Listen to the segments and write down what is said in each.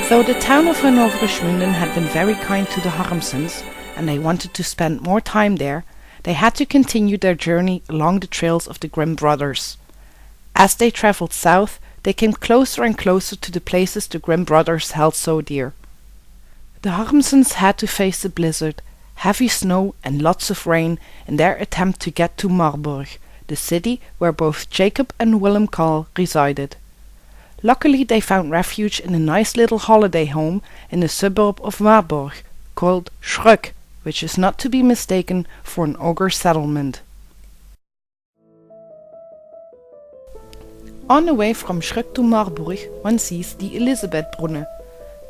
Though the town of Hannover-Schmünden had been very kind to the Harmsens, and they wanted to spend more time there, they had to continue their journey along the trails of the Grimm brothers. As they traveled south, they came closer and closer to the places the Grimm brothers held so dear. The Harmsens had to face the blizzard, heavy snow and lots of rain in their attempt to get to Marburg, the city where both Jacob and Willem Carl resided. Luckily they found refuge in a nice little holiday home in the suburb of Marburg, called Schröck, which is not to be mistaken for an ogre settlement. On the way from Schröck to Marburg, one sees the Elisabethbrunne.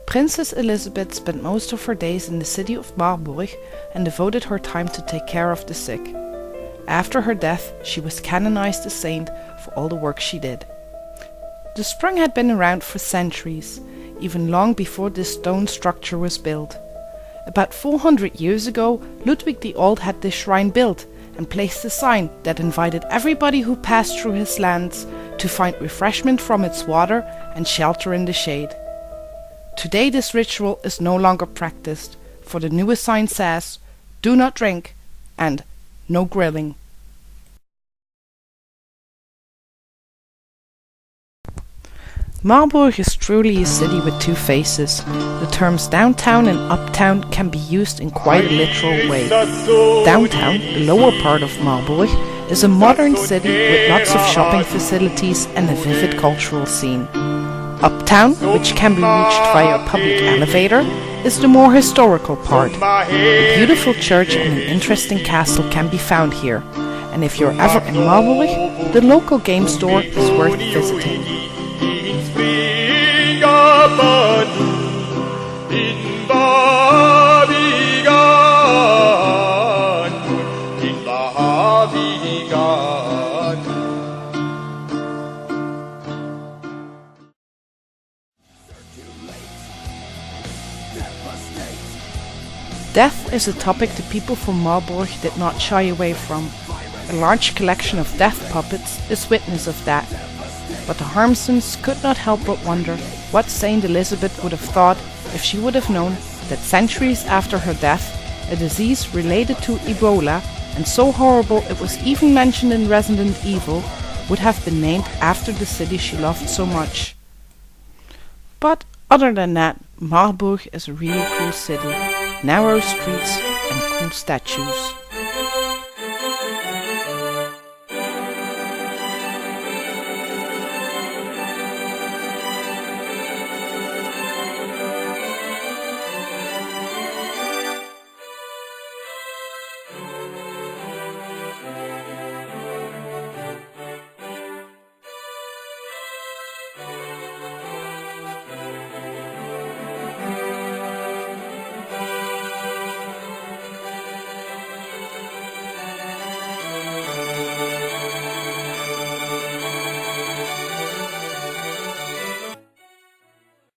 Princess Elisabeth spent most of her days in the city of Marburg and devoted her time to take care of the sick. After her death, she was canonized a saint for all the work she did. The spring had been around for centuries, even long before this stone structure was built. About 400 years ago, Ludwig the Old had this shrine built and placed a sign that invited everybody who passed through his lands to find refreshment from its water and shelter in the shade. Today this ritual is no longer practiced, for the newest sign says, "Do not drink" and "No grilling." Marburg is truly a city with two faces. The terms downtown and uptown can be used in quite a literal way. Downtown, the lower part of Marburg, is a modern city with lots of shopping facilities and a vivid cultural scene. Uptown, which can be reached via a public elevator, is the more historical part. A beautiful church and an interesting castle can be found here. And if you're ever in Marburg, the local game store is worth visiting. Death is a topic the people from Marburg did not shy away from. A large collection of death puppets is witness of that. But the Harmsens could not help but wonder what Saint Elizabeth would have thought if she would have known that centuries after her death, a disease related to Ebola, and so horrible it was even mentioned in Resident Evil, would have been named after the city she loved so much. But other than that, Marburg is a really cool city. Narrow streets and cool statues.